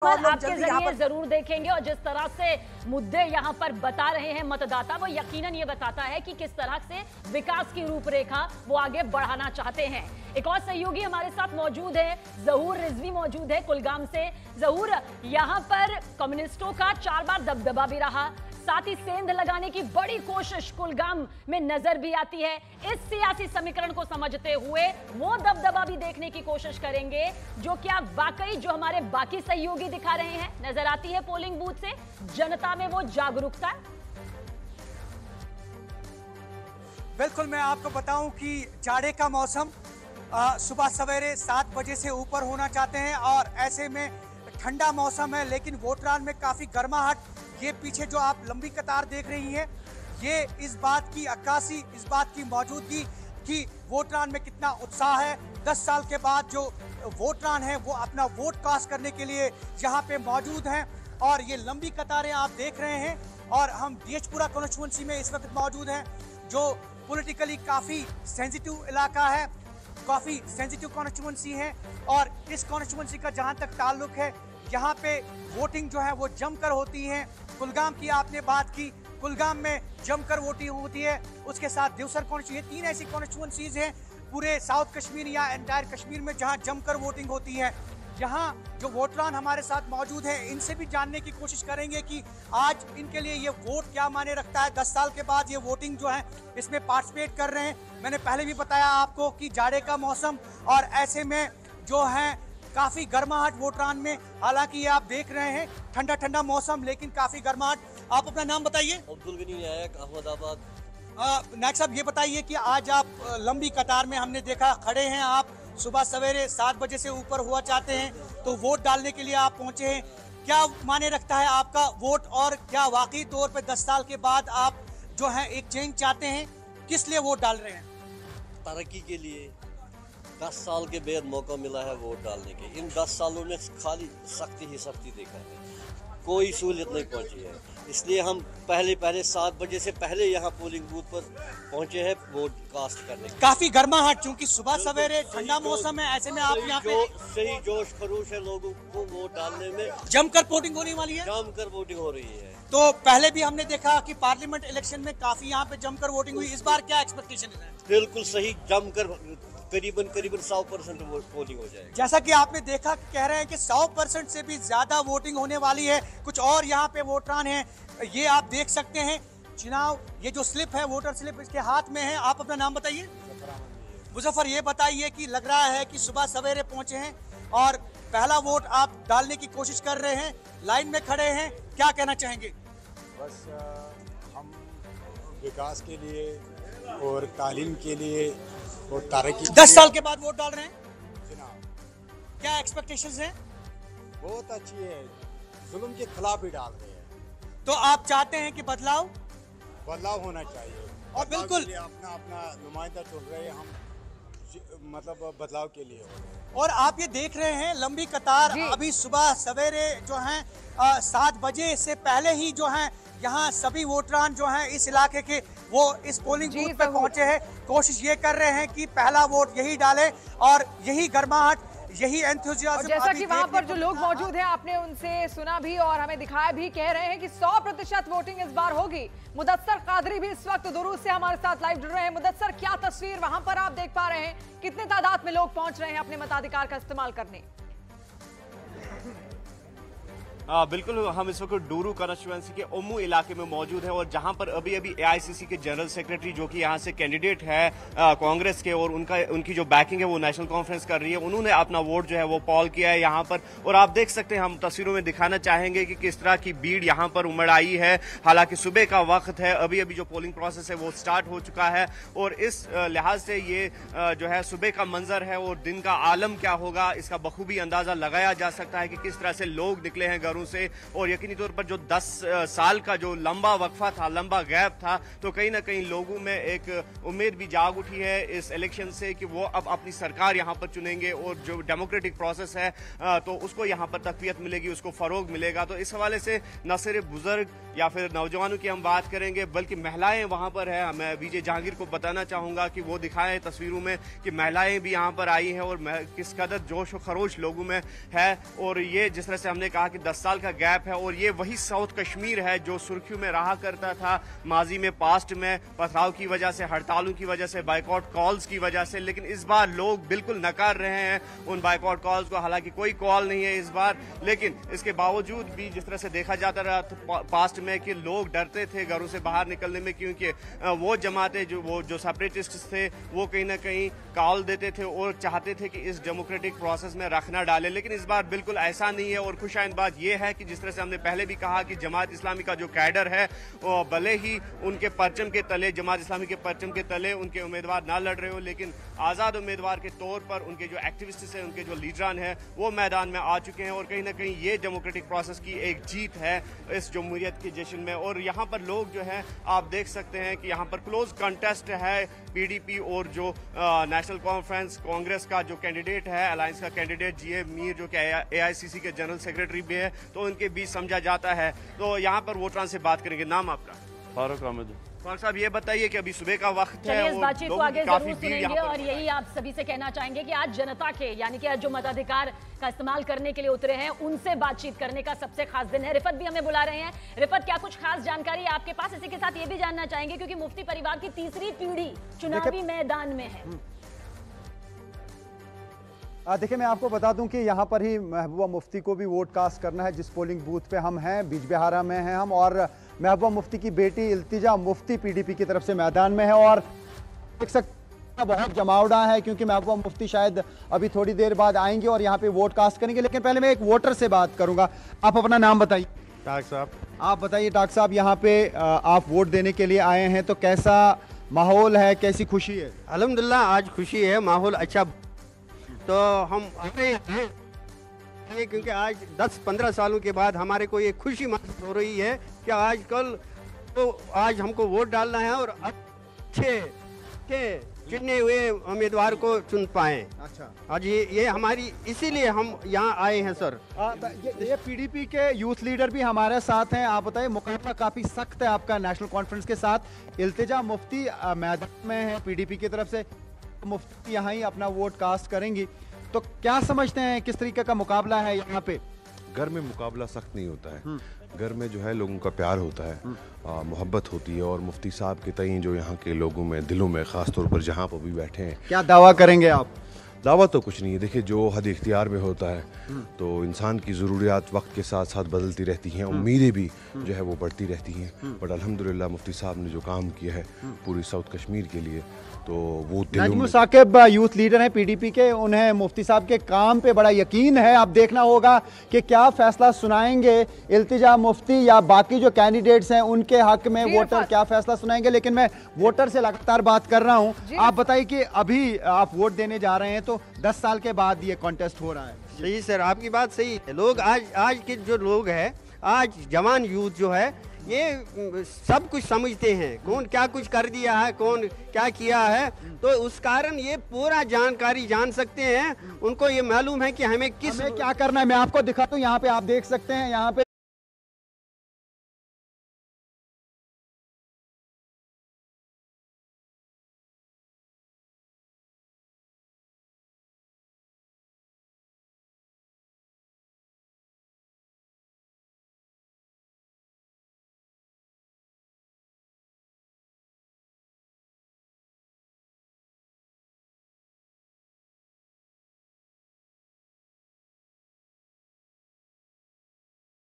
आपके जरिए जरूर देखेंगे और जिस तरह से मुद्दे यहाँ पर बता रहे हैं मतदाता, वो यकीनन ये बताता है कि किस तरह से विकास की रूपरेखा वो आगे बढ़ाना चाहते हैं। एक और सहयोगी हमारे साथ मौजूद है, जहूर रिजवी मौजूद है कुलगाम से। जहूर, यहाँ पर कम्युनिस्टों का 4 बार दबदबा भी रहा, साथ ही सेंध लगाने की बड़ी कोशिश कुलगाम में नजर भी आती है। इस सियासी समीकरण को समझते हुए वो दबदबा भी देखने की कोशिश करेंगे जो क्या वाकई जो हमारे बाकी सहयोगी दिखा रहे हैं नजर आती है पोलिंग बूथ से, जनता में वो जागरूकता। बिल्कुल, मैं आपको बताऊं कि जाड़े का मौसम सुबह सवेरे 7 बजे से ऊपर होना चाहते हैं और ऐसे में ठंडा मौसम है, लेकिन वोटरान में काफी गर्माहट। ये पीछे जो आप लंबी कतार देख रही हैं, ये इस बात की अक्कासी, इस बात की मौजूदगी कि वोटरान में कितना उत्साह है। 10 साल के बाद जो वोटरान है वो अपना वोट कास्ट करने के लिए यहाँ पे मौजूद हैं और ये लंबी कतारें आप देख रहे हैं। और हम डीएचपुरा कॉन्स्टिट्यूंसी में इस वक्त मौजूद हैं, जो पॉलिटिकली काफी सेंसिटिव इलाका है, काफी सेंसिटिव कॉन्स्टिट्यूंसी है। और इस कॉन्स्टिट्यूंसी का जहाँ तक ताल्लुक है, यहाँ पे वोटिंग जो है वो जमकर होती है। कुलगाम की आपने बात की, कुलगाम में जमकर वोटिंग होती है। उसके साथ देवसर कॉन्स्टिट्यूंसी, 3 ऐसी कॉन्स्टिट्यूंसीज हैं पूरे साउथ कश्मीर या एंटायर कश्मीर में जहां जमकर वोटिंग होती है। यहाँ जो वोटरान हमारे साथ मौजूद हैं, इनसे भी जानने की कोशिश करेंगे कि आज इनके लिए ये वोट क्या मायने रखता है। 10 साल के बाद ये वोटिंग जो है इसमें पार्टिसिपेट कर रहे हैं। मैंने पहले भी बताया आपको कि जाड़े का मौसम और ऐसे में जो है काफी गर्माहट वोटरान में। हालांकि ये आप देख रहे हैं ठंडा ठंडा मौसम, लेकिन काफी गर्माहट। आप अपना नाम बताइए। अब्दुल गनी नायक, अहमदाबाद। नायक साहब, ये बताइए कि आज आप लंबी कतार में हमने देखा खड़े हैं, आप सुबह सवेरे 7 बजे से ऊपर हुआ चाहते हैं, तो वोट डालने के लिए आप पहुंचे हैं। क्या माने रखता है आपका वोट और क्या वाकई तौर पे 10 साल के बाद आप जो है एक चेंज चाहते हैं? किस लिए वोट डाल रहे हैं? तरक्की के लिए। 10 साल के बाद मौका मिला है वोट डालने के। इन 10 सालों में खाली सख्ती ही सख्ती देखा है, कोई सहूलियत नहीं पहुंची है। इसलिए हम पहले 7 बजे से पहले यहाँ पोलिंग बूथ पर पहुंचे हैं वोट कास्ट करने। काफी गर्माहट, चूंकि सुबह सवेरे ठंडा मौसम है, ऐसे में आप यहाँ पे सही जोश खरोश है लोगों को वोट डालने में। जमकर वोटिंग होने वाली है, जमकर वोटिंग हो रही है। तो पहले भी हमने देखा कि पार्लियामेंट इलेक्शन में काफी यहाँ पे जमकर वोटिंग हुई। इस बार क्या एक्सपेक्टेशन है? बिल्कुल सही, जमकर करीबन 100% वोटिंग हो जाएगी। जैसा कि आपने देखा, कह रहे हैं कि 100% से भी ज्यादा वोटिंग होने वाली है। कुछ और यहाँ पे वोटरान हैं, ये आप देख सकते हैं। चुनाव, ये जो स्लिप है, वोटर स्लिप इसके हाथ में है। आप अपना नाम बताइए। मुजफ्फर, ये बताइए कि लग रहा है कि सुबह सवेरे पहुंचे हैं और पहला वोट आप डालने की कोशिश कर रहे हैं, लाइन में खड़े हैं, क्या कहना चाहेंगे? बस हम विकास के लिए और तालीम के लिए और तरक्की 10 साल के बाद वोट डाल रहे हैं, जनाब क्या एक्सपेक्टेशंस हैं? बहुत अच्छी है, जुल्म के खिलाफ ही डाल रहे हैं। तो आप चाहते हैं कि बदलाव होना चाहिए और बिल्कुल अपना अपना नुमाइंदा चुन रहे हैं हम, मतलब बदलाव के लिए। और आप ये देख रहे हैं लंबी कतार। अभी सुबह सवेरे जो है 7 बजे से पहले ही जो है यहाँ सभी वोटरान जो हैं इस इलाके के, वो इस पोलिंग बूथ पे पहुंचे हैं। कोशिश ये कर रहे हैं कि पहला वोट यही डालें और यही गर्माहट, यही एंथुसियाज्म। जैसा कि वहां पर जो लोग मौजूद हैं, आपने उनसे सुना भी और हमें दिखाया भी, कह रहे हैं कि 100% वोटिंग इस बार होगी। मुदस्सर कादरी भी इस वक्त दुरूद से हमारे साथ लाइव जुड़ रहे हैं। मुदस्सर, क्या तस्वीर वहां पर आप देख पा रहे हैं? कितने तादाद में लोग पहुंच रहे हैं अपने मताधिकार का इस्तेमाल करने? बिल्कुल, हम इस वक्त डूरू कॉन्स्टिट्यूएंसी के ओमू इलाके में मौजूद हैं और जहां पर अभी एआईसीसी के जनरल सेक्रेटरी, जो कि यहां से कैंडिडेट है कांग्रेस के और उनकी जो बैकिंग है वो नेशनल कॉन्फ्रेंस कर रही है, उन्होंने अपना वोट जो है वो पॉल किया है यहाँ पर। और आप देख सकते हैं, हम तस्वीरों में दिखाना चाहेंगे कि किस तरह की भीड़ यहाँ पर उमड़ आई है। हालांकि सुबह का वक्त है, अभी जो पोलिंग प्रोसेस है वो स्टार्ट हो चुका है और इस लिहाज से ये जो है सुबह का मंजर है और दिन का आलम क्या होगा इसका बखूबी अंदाजा लगाया जा सकता है कि किस तरह से लोग निकले हैं घरों घरों से, और यकीनी तौर पर जो 10 साल का जो लंबा वक्फा था, लंबा गैप था, तो कहीं ना कहीं लोगों में एक उम्मीद भी जाग उठी है इस इलेक्शन से कि वो अब अपनी सरकार यहाँ पर चुनेंगे और जो डेमोक्रेटिक प्रोसेस है तो उसको यहाँ पर तकवीयत मिलेगी, उसको फरोग मिलेगा। तो इस हवाले से न सिर्फ बुजुर्ग या फिर नौजवानों की हम बात करेंगे बल्कि महिलाएं वहां पर है। मैं विजय जहांगीर को बताना चाहूंगा कि वो दिखाएं तस्वीरों में कि महिलाएं भी यहाँ पर आई हैं और किस कदर जोश और खरोश लोगों में है। और ये जिस तरह से हमने कहा कि 10 साल का गैप है और ये वही साउथ कश्मीर है जो सुर्खियों में रहा करता था माजी में, पास्ट में, पथराव की वजह से, हड़तालों की वजह से, बाइकआउट कॉल्स की वजह से। लेकिन इस बार लोग बिल्कुल नकार रहे हैं उन बाइकआउट कॉल्स को। हालांकि कोई कॉल नहीं है इस बार, लेकिन इसके बावजूद भी जिस तरह से देखा जाता रहा पास्ट में कि लोग डरते थे घरों से बाहर निकलने में, क्योंकि वो जमातें जो सेपरेटिस्ट थे वो कहीं ना कहीं कॉल देते थे और चाहते थे कि इस डेमोक्रेटिक प्रोसेस में रखना डाले। लेकिन इस बार बिल्कुल ऐसा नहीं है। और खुशाइंद बात यह है कि जिस तरह से हमने पहले भी कहा कि जमात इस्लामी का जो कैडर है वो भले ही उनके परचम के तले, जमात इस्लामी के परचम के तले उनके उम्मीदवार ना लड़ रहे हो, लेकिन आज़ाद उम्मीदवार के तौर पर उनके जो एक्टिविस्ट हैं, उनके जो लीडरान हैं वो मैदान में आ चुके हैं। और कहीं ना कहीं ये डेमोक्रेटिक प्रोसेस की एक जीत है इस जमहूरियत के जश्न में। और यहाँ पर लोग जो है आप देख सकते हैं कि यहाँ पर क्लोज कंटेस्ट है पीडीपी और जो नेशनल कॉन्फ्रेंस कांग्रेस का जो कैंडिडेट है, अलायंस का कैंडिडेट जीए मीर जो कि एआईसीसी के जनरल सेक्रेटरी भी है, तो उनके बीच समझा जाता है। तो यहाँ पर वोटरां से बात करेंगे। नाम आपका? फारूक अहमद। फारूक साहब ये बताइए कि अभी सुबह का वक्त है चलिए इस और बातचीत को लोगों आगे की काफी जरूर भीड़ सुनेंगे यहाँ पर और यही आप सभी से कहना चाहेंगे कि आज जनता के यानी कि आज जो मताधिकार का इस्तेमाल करने के लिए उतरे हैं उनसे बातचीत करने का सबसे खास दिन है। रिफत भी हमें बुला रहे हैं। रिफत, क्या कुछ खास जानकारी है आपके पास? इसी के साथ ये भी जानना चाहेंगे क्योंकि मुफ्ती परिवार की तीसरी पीढ़ी चुनावी मैदान में है। देखिए, मैं आपको बता दूं कि यहाँ पर ही महबूबा मुफ्ती को भी वोट कास्ट करना है। जिस पोलिंग बूथ पे हम हैं, बिजबिहारा में हैं हम, और महबूबा मुफ्ती की बेटी इल्तिजा मुफ्ती पीडीपी की तरफ से मैदान में है। और देख सकते बहुत जमावड़ा है क्योंकि महबूबा मुफ्ती शायद अभी थोड़ी देर बाद आएंगे और यहाँ पे वोट कास्ट करेंगे। लेकिन पहले मैं एक वोटर से बात करूंगा। आप अपना नाम बताइए। टाक साहब। आप बताइए टाक साहब, यहाँ पे आप वोट देने के लिए आए हैं, तो कैसा माहौल है, कैसी खुशी है? अल्हम्दुलिल्लाह आज खुशी है, माहौल अच्छा। तो हम आए हैं क्योंकि आज 10-15 सालों के बाद हमारे को ये खुशी महसूस हो रही है कि आज हमको वोट डालना है और अच्छे के चुने हुए उम्मीदवार को चुन पाए। अच्छा, आज ये हमारी इसीलिए हम यहाँ आए हैं सर। ये पीडीपी के यूथ लीडर भी हमारे साथ हैं। आप बताइए, मुकाबला काफी सख्त है आपका नेशनल कॉन्फ्रेंस के साथ। इल्तिजा मुफ्ती मैदान में है पीडीपी की तरफ से, मुफ्ती यहाँ ही अपना वोट कास्ट करेंगी। तो क्या समझते हैं किस तरीके का मुकाबला है यहाँ पे? घर में मुकाबला सख्त नहीं होता है। घर में जो है लोगों का प्यार होता है, मोहब्बत होती है। और मुफ्ती साहब के तईं जो यहाँ के लोगों में, दिलों में, ख़ास तौर पर जहाँ पर भी बैठे हैं। क्या दावा करेंगे आप? दावा तो कुछ नहीं है। देखिए, जो हद इख्तियार में होता है तो इंसान की ज़रूरियात वक्त के साथ साथ बदलती रहती हैं, उम्मीदें भी जो है वो बढ़ती रहती हैं। बट अल्हम्दुलिल्लाह मुफ्ती साहब ने जो काम किया है पूरी साउथ कश्मीर के लिए, तो वो नजमुल साकिब यूथ लीडर हैं पीडीपी के, उन्हें मुफ्ती साहब के काम पे बड़ा यकीन है। अब देखना होगा कि क्या फैसला सुनाएंगे इल्तिजा मुफ्ती या बाकी जो कैंडिडेट्स हैं उनके हक में वोटर क्या फैसला सुनाएंगे। लेकिन मैं वोटर से लगातार बात कर रहा हूं। आप बताइए कि अभी आप वोट देने जा रहे हैं तो 10 साल के बाद ये कॉन्टेस्ट हो रहा है। सही सर, आपकी बात सही है। लोग आज के जो लोग हैं, आज जवान यूथ जो है, ये सब कुछ समझते हैं कौन क्या कुछ कर दिया है, कौन क्या किया है। तो उस कारण ये पूरा जानकारी जान सकते हैं। उनको ये मालूम है कि हमें क्या करना है। मैं आपको दिखाता हूँ, यहाँ पे आप देख सकते हैं, यहाँ पे